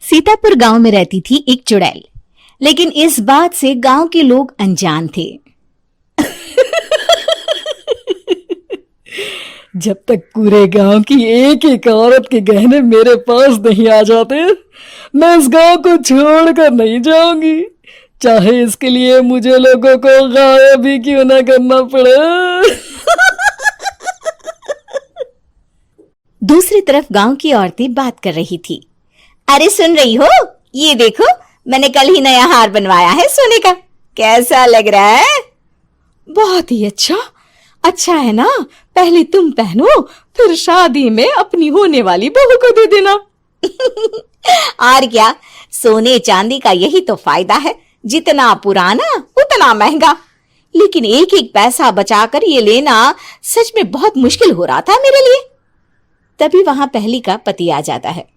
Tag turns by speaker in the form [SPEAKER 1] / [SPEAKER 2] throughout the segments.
[SPEAKER 1] सीतापुर गांव में रहती थी एक चुड़ैल, लेकिन इस बात से गांव के लोग अनजान थे।
[SPEAKER 2] जब तक पूरे गांव की एक एक औरत के गहने मेरे पास नहीं आ जाते, मैं इस गांव को छोड़कर नहीं जाऊंगी, चाहे इसके लिए मुझे लोगों को गायब ही क्यों ना करना पड़े।
[SPEAKER 1] दूसरी तरफ गांव की औरतें बात कर रही थी। अरे सुन रही हो, ये देखो, मैंने कल ही नया हार बनवाया है सोने का, कैसा लग रहा है?
[SPEAKER 2] बहुत ही अच्छा। अच्छा है ना, पहले तुम पहनो, फिर शादी में अपनी होने वाली बहू को दे देना।
[SPEAKER 1] और क्या, सोने चांदी का यही तो फायदा है, जितना पुराना उतना महंगा। लेकिन एक एक पैसा बचाकर ये लेना सच में बहुत मुश्किल हो रहा था मेरे लिए। तभी वहां पहली का पति आ जाता है।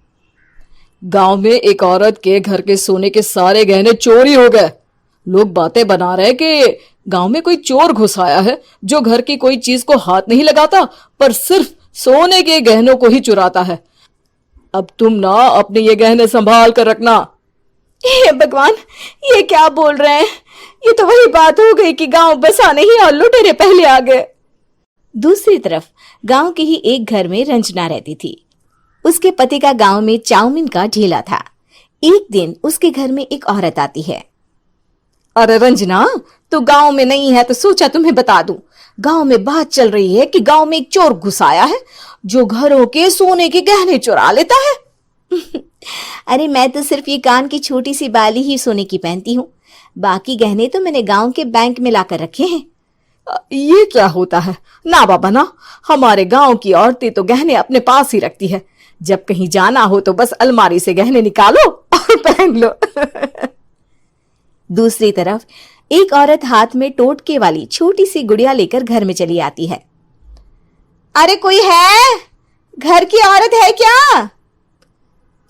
[SPEAKER 2] गांव में एक औरत के घर के सोने के सारे गहने चोरी हो गए। लोग बातें बना रहे कि गांव में कोई चोर घुस आया है जो घर की कोई चीज को हाथ नहीं लगाता, पर सिर्फ सोने के गहनों को ही चुराता है। अब तुम ना अपने ये गहने संभाल कर रखना।
[SPEAKER 1] हे भगवान, ये क्या बोल रहे हैं? ये तो वही बात हो गई कि गांव बसाने ही और लुटेरे पहले आ गए। दूसरी तरफ गांव के ही एक घर में रंजना रहती थी। उसके पति का गांव में चाउमीन का ठेला था। एक दिन उसके घर में एक औरत आती है।
[SPEAKER 2] अरे रंजना, तू गांव में नहीं है तो सोचा तुम्हें बता दूं। गांव में बात चल रही है कि गांव में एक चोर घुस आया है जो घरों के सोने के गहने चुरा लेता है।
[SPEAKER 1] अरे मैं तो सिर्फ ये कान की छोटी सी बाली ही सोने की पहनती हूँ, बाकी गहने तो मैंने गांव के बैंक में लाकर रखे हैं।
[SPEAKER 2] ये क्या होता है? ना बाबा ना, हमारे गांव की औरतें तो गहने अपने पास ही रखती है। जब कहीं जाना हो तो बस अलमारी से गहने निकालो और पहन लो।
[SPEAKER 1] दूसरी तरफ एक औरत हाथ में टोटके वाली छोटी सी गुड़िया लेकर घर में चली आती है। अरे कोई है? घर की औरत है क्या?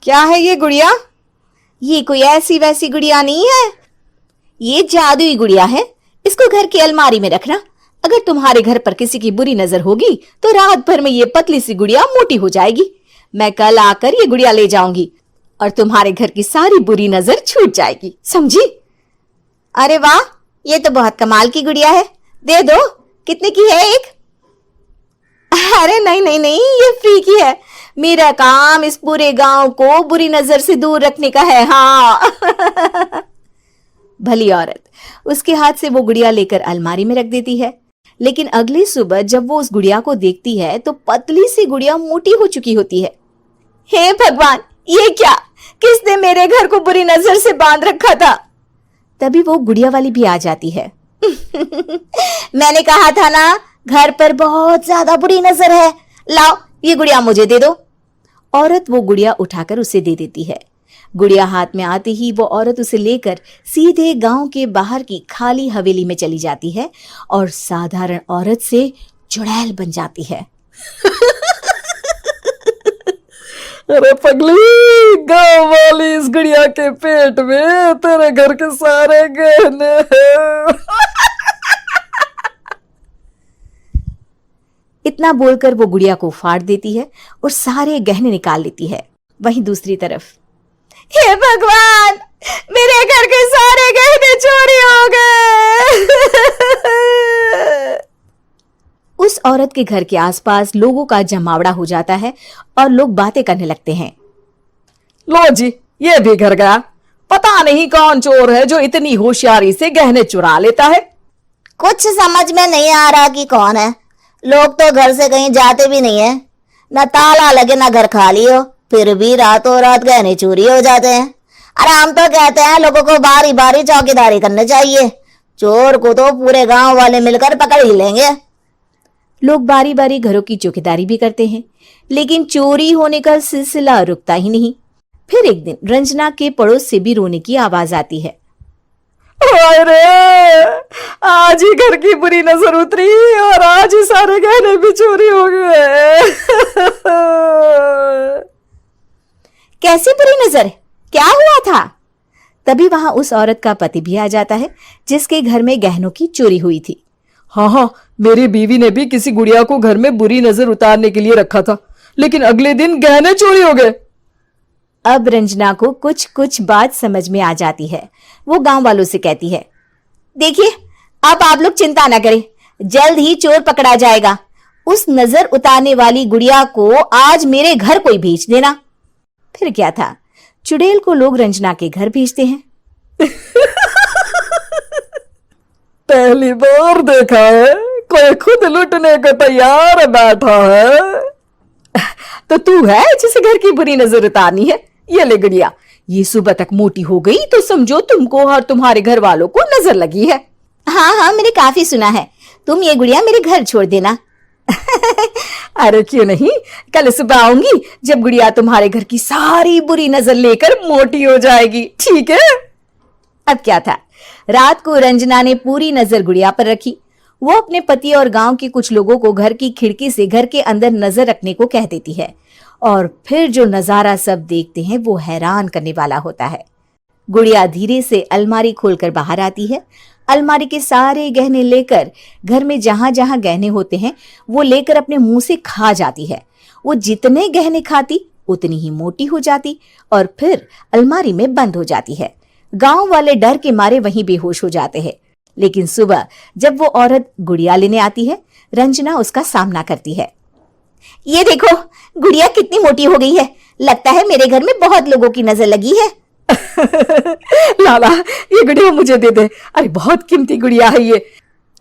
[SPEAKER 2] क्या है ये गुड़िया?
[SPEAKER 1] ये कोई ऐसी वैसी गुड़िया नहीं है, ये जादुई गुड़िया है। इसको घर की अलमारी में रखना। अगर तुम्हारे घर पर किसी की बुरी नजर होगी तो रात भर में ये पतली सी गुड़िया मोटी हो जाएगी। मैं कल आकर ये गुड़िया ले जाऊंगी और तुम्हारे घर की सारी बुरी नजर छूट जाएगी, समझी? अरे वाह, ये तो बहुत कमाल की गुड़िया है, दे दो। कितने की है एक? अरे नहीं नहीं नहीं, ये फ्री की है। मेरा काम इस पूरे गांव को बुरी नजर से दूर रखने का है। हाँ। भली औरत उसके हाथ से वो गुड़िया लेकर अलमारी में रख देती है। लेकिन अगली सुबह जब वो उस गुड़िया को देखती है तो पतली सी गुड़िया मोटी हो चुकी होती है। हे भगवान, ये क्या? किसने मेरे घर को बुरी नजर से बांध रखा था? तभी वो गुड़िया वाली भी आ जाती है। मैंने कहा था ना, घर पर बहुत ज्यादा बुरी नजर है। लाओ, ये गुड़िया मुझे दे दो। औरत वो गुड़िया उठाकर उसे दे देती है। गुड़िया हाथ में आते ही वो औरत उसे लेकर सीधे गांव के बाहर की खाली हवेली में चली जाती है और साधारण औरत से चुड़ैल बन जाती है।
[SPEAKER 2] अरे पगली, गांव वाली इस गुड़िया के पेट में तेरे घर के सारे गहने हैं।
[SPEAKER 1] इतना बोलकर वो गुड़िया को फाड़ देती है और सारे गहने निकाल लेती है। वहीं दूसरी तरफ, हे भगवान, मेरे घर के सारे गहने चोरी हो गए। उस औरत के घर के आसपास लोगों का जमावड़ा हो जाता है और लोग बातें करने लगते हैं।
[SPEAKER 2] लो जी, ये भी घर गया। पता नहीं कौन चोर है जो इतनी होशियारी से गहने चुरा लेता है।
[SPEAKER 3] कुछ समझ में नहीं आ रहा कि कौन है। लोग तो घर से कहीं जाते भी नहीं है, न ताला लगे न घर खाली हो, फिर भी रातों रात गहने चोरी हो जाते हैं। अरे हम तो कहते हैं लोगों को बारी बारी चौकीदारी करनी चाहिए, चोर को तो पूरे गांव वाले मिलकर पकड़ ही लेंगे।
[SPEAKER 1] लोग बारी बारी घरों की चौकीदारी भी करते हैं, लेकिन चोरी होने का सिलसिला रुकता ही नहीं। फिर एक दिन रंजना के पड़ोस से भी रोने की आवाज आती है।
[SPEAKER 2] अरे आज ही घर की बुरी नजर उतरी और आज ही सारे गहने भी चोरी हो गए।
[SPEAKER 1] कैसी बुरी नजर? क्या हुआ था? तभी वहां उस औरत का पति भी आ जाता है जिसके घर में गहनों की चोरी हुई थी।
[SPEAKER 2] हाँ, मेरी बीवी ने भी किसी गुड़िया को घर में बुरी नजर उतारने के लिए रखा था, लेकिन अगले दिन गहने चोरी हो गए।
[SPEAKER 1] अब रंजना को कुछ कुछ बात समझ में आ जाती है। वो गांव वालों से कहती है, देखिए अब आप लोग चिंता ना करें, जल्द ही चोर पकड़ा जाएगा। उस नजर उतारने वाली गुड़िया को आज मेरे घर कोई भेज देना। फिर क्या था, चुड़ैल को लोग रंजना के घर भेजते हैं।
[SPEAKER 2] पहली बार देखा है कोई खुद लुटने को तैयार बैठा है।
[SPEAKER 1] तो तू है जिसे घर की बुरी नजर उतारनी है? ये ले गुड़िया, ये सुबह तक मोटी हो गई तो समझो तुमको और तुम्हारे घर वालों को नजर लगी है। हाँ हाँ, मैंने काफी सुना है। तुम ये गुड़िया मेरे घर छोड़ देना। अरे क्यों नहीं, कल सुबह आऊंगी जब गुड़िया तुम्हारे घर की सारी बुरी नजर लेकर मोटी हो जाएगी, ठीक है? अब क्या था, रात को रंजना ने पूरी नजर गुड़िया पर रखी। वो अपने पति और गांव के कुछ लोगों को घर की खिड़की से घर के अंदर नजर रखने को कह देती है, और फिर जो नजारा सब देखते हैं वो हैरान करने वाला होता है। गुड़िया धीरे से अलमारी खोलकर बाहर आती है। अलमारी के सारे गहने लेकर घर में जहां जहां गहने होते हैं वो लेकर अपने मुंह से खा जाती है। वो जितने गहने खाती उतनी ही मोटी हो जाती और फिर अलमारी में बंद हो जाती है। गांव वाले डर के मारे वहीं बेहोश हो जाते हैं। लेकिन सुबह जब वो औरत गुड़िया लेने आती है, रंजना उसका सामना करती है। ये देखो, गुड़िया कितनी मोटी हो गई है, लगता है मेरे घर में बहुत लोगों की नजर लगी है।
[SPEAKER 2] लाला, ये गुड़िया मुझे दे दे। अरे बहुत कीमती गुड़िया है ये।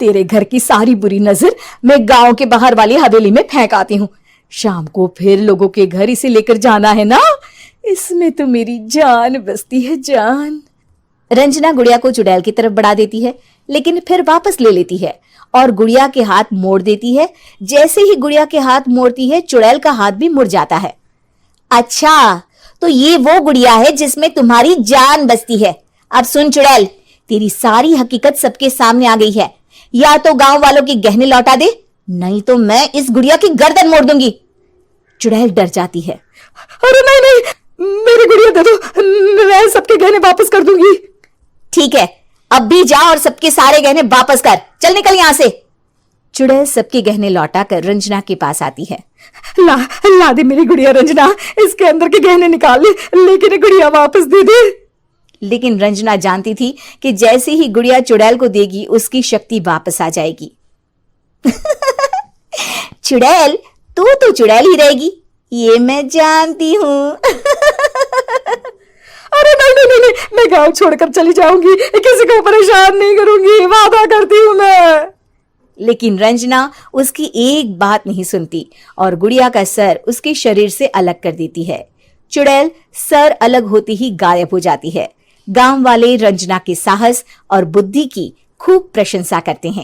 [SPEAKER 1] तेरे घर की सारी बुरी नजर मैं गांव के बाहर वाली हवेली में फेंक आती हूँ। शाम को फिर लोगों के घर इसे लेकर जाना है ना, इसमें तो मेरी जान बसती है, जान। रंजना गुड़िया को चुड़ैल की तरफ बढ़ा देती है, लेकिन फिर वापस ले लेती है और गुड़िया के हाथ मोड़ देती है। जैसे ही गुड़िया के हाथ मोड़ती है, चुड़ैल का हाथ भी मुड़ जाता है। अच्छा, तो ये वो गुड़िया है जिसमें तुम्हारी जान बसती है। अब सुन चुड़ैल, तेरी सारी हकीकत सबके सामने आ गई है। या तो गांव वालों के गहने लौटा दे, नहीं तो मैं इस गुड़िया की गर्दन मोड़ दूंगी। चुड़ैल डर जाती है।
[SPEAKER 2] अरे नहीं नहीं, मेरी गुड़िया दे दो, मैं सबके गहने वापस कर दूंगी।
[SPEAKER 1] ठीक है, अब भी जा और सबके सारे गहने वापस कर। चल निकल यहां से। चुड़ैल सबके गहने लौटाकर रंजना के पास आती है।
[SPEAKER 2] ला दे मेरी गुड़िया रंजना, इसके अंदर के गहने निकाल ले, लेकिन गुड़िया वापस दे दे।
[SPEAKER 1] लेकिन रंजना जानती थी कि जैसे ही गुड़िया चुड़ैल को देगी उसकी शक्ति वापस आ जाएगी। चुड़ैल, तू तो चुड़ैल ही रहेगी, ये मैं जानती हूँ।
[SPEAKER 2] अरे नहीं नहीं नहीं, मैं गांव छोड़कर चली जाऊंगी, किसी को परेशान नहीं करूंगी, वादा करती हूँ मैं।
[SPEAKER 1] लेकिन रंजना उसकी एक बात नहीं सुनती और गुड़िया का सर उसके शरीर से अलग कर देती है। चुड़ैल सर अलग होते ही गायब हो जाती है। गांव वाले रंजना के साहस और बुद्धि की खूब प्रशंसा करते हैं।